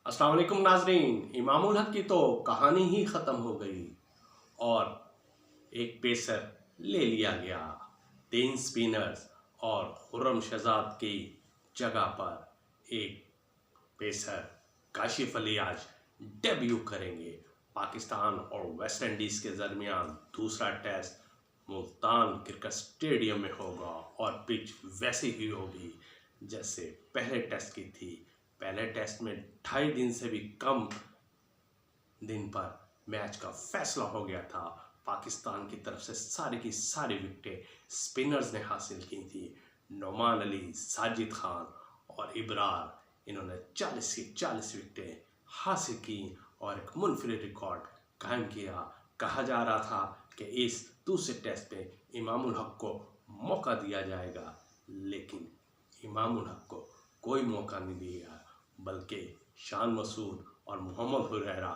अस्सलाम वालेकुम नाजरीन। इमामुल हक की तो कहानी ही ख़त्म हो गई और एक पेसर ले लिया गया। 3 स्पिनर्स और खुर्रम शहजाद की जगह पर एक पेसर काशिफ अली आज डेब्यू करेंगे। पाकिस्तान और वेस्ट इंडीज़ के दरमियान दूसरा टेस्ट मुल्तान क्रिकेट स्टेडियम में होगा और पिच वैसी ही होगी जैसे पहले टेस्ट की थी। पहले टेस्ट में 2.5 दिन से भी कम दिन पर मैच का फैसला हो गया था। पाकिस्तान की तरफ से सारी की सारी विकेटें स्पिनर्स ने हासिल की थी। नोमान अली, साजिद खान और इब्रार, इन्होंने 40 की 40 विकेटें हासिल की और एक मुनफरिद रिकॉर्ड कायम किया। कहा जा रहा था कि इस दूसरे टेस्ट में इमामुल हक को मौका दिया जाएगा, लेकिन इमामुल हक को कोई मौका नहीं दिया, बल्कि शान मसूद और मोहम्मद हुरैरा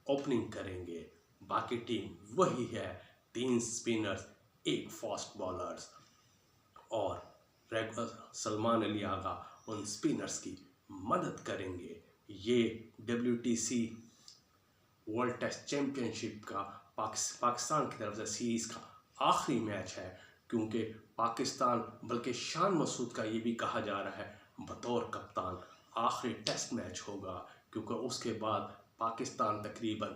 ओपनिंग करेंगे। बाकी टीम वही है, 3 स्पिनर्स, 1 फास्ट बॉलर्स और सलमान अली आगा उन स्पिनर्स की मदद करेंगे। ये WTC वर्ल्ड टेस्ट चैम्पियनशिप का पाकिस्तान की तरफ से सीरीज़ का आखिरी मैच है, क्योंकि पाकिस्तान बल्कि शान मसूद का ये भी कहा जा रहा है बतौर कप्तान आखिरी टेस्ट मैच होगा, क्योंकि उसके बाद पाकिस्तान तकरीबन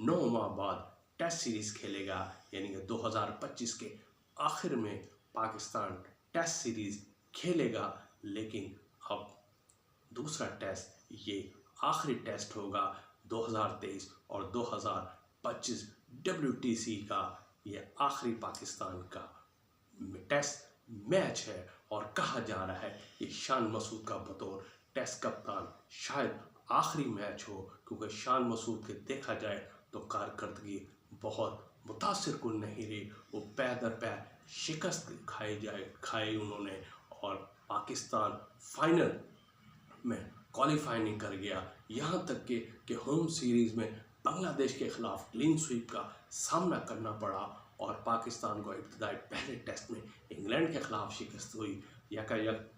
9 माह बाद टेस्ट सीरीज़ खेलेगा। यानी कि 2025 के आखिर में पाकिस्तान टेस्ट सीरीज़ खेलेगा, लेकिन अब दूसरा टेस्ट ये आखिरी टेस्ट होगा 2023 और 2025 WTC का ये आखिरी पाकिस्तान का टेस्ट मैच है। और कहा जा रहा है कि शान मसूद का बतौर टेस्ट कप्तान शायद आखिरी मैच हो, क्योंकि शान मसूद के देखा जाए तो कारकर्दगी बहुत मुतासिर कुन नहीं रही। वो पैर दर पैर शिकस्त खाई उन्होंने और पाकिस्तान फाइनल में क्वालिफाई नहीं कर गया। यहाँ तक कि होम सीरीज़ में बांग्लादेश के खिलाफ क्लीन स्वीप का सामना करना पड़ा और पाकिस्तान को इब्तिदाई पहले टेस्ट में इंग्लैंड के खिलाफ शिकस्त हुई। यकायक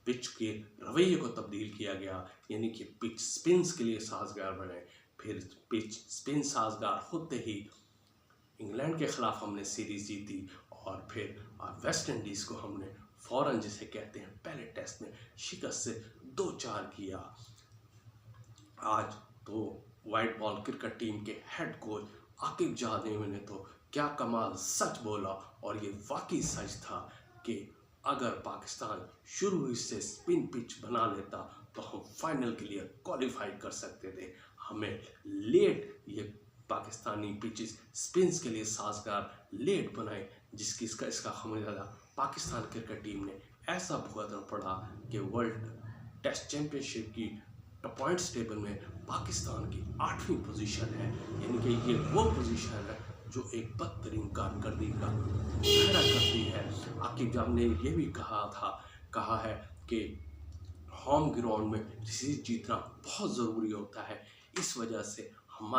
पिच के रवैये को तब्दील किया गया, यानी कि पिच स्पिन्स के लिए साजगार बने। फिर पिच स्पिन साजगार होते ही इंग्लैंड के खिलाफ हमने सीरीज़ जीती और फिर वेस्ट इंडीज़ को हमने फ़ौरन, जिसे कहते हैं पहले टेस्ट में, शिकस्त से 2-4 किया। आज तो वाइट बॉल क्रिकेट टीम के हेड कोच आकिब जहादेव ने तो क्या कमाल सच बोला, और ये वाकई सच था कि अगर पाकिस्तान शुरू ही से स्पिन पिच बना लेता तो हम फाइनल के लिए क्वालिफाई कर सकते थे। हमें लेट ये पाकिस्तानी पिचेस स्पिन्स के लिए साजगार लेट बनाए, इसका खमियाजा पाकिस्तान क्रिकेट टीम ने ऐसा भुगतना पड़ा कि वर्ल्ड टेस्ट चैम्पियनशिप की पॉइंट्स टेबल में पाकिस्तान की 8वीं पोजीशन है। यानी कि ये वो पोजीशन है जो एक बदतरीन कारकर्दगी का मुजाहरा करती है। आकिब जाम ने ये भी कहा है कि होम ग्राउंड में सीरीज जीतना बहुत ज़रूरी होता है। इस वजह से हम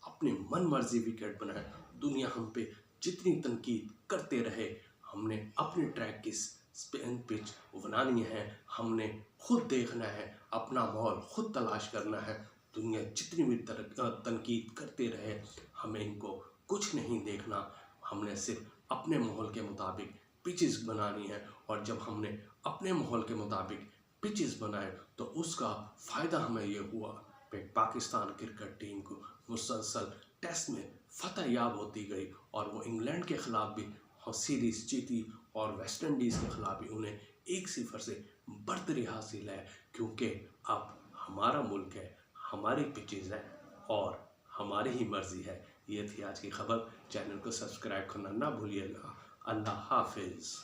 अपनी मन मर्जी विकेट बनाए। दुनिया हम पे जितनी तनकीद करते रहे, हमने अपने ट्रैक की स्पिन पिच बनानी है। हमने खुद देखना है, अपना माहौल खुद तलाश करना है। दुनिया जितनी भी तनकीद करते रहे, हमें इनको कुछ नहीं देखना। हमने सिर्फ अपने माहौल के मुताबिक पिचेस बनानी है, और जब हमने अपने माहौल के मुताबिक पिचेस बनाए तो उसका फ़ायदा हमें ये हुआ कि पाकिस्तान क्रिकेट टीम को मुसलसल टेस्ट में फतह याब होती गई और वो इंग्लैंड के ख़िलाफ़ भी सीरीज़ जीती और वेस्ट इंडीज़ के ख़िलाफ़ भी उन्हें 1-0 से बढ़तरी हासिल है, क्योंकि अब हमारा मुल्क है, हमारी पिचेस है और हमारी ही मर्ज़ी है। ये थी आज की खबर। चैनल को सब्सक्राइब करना ना भूलिएगा। अल्लाह हाफिज़।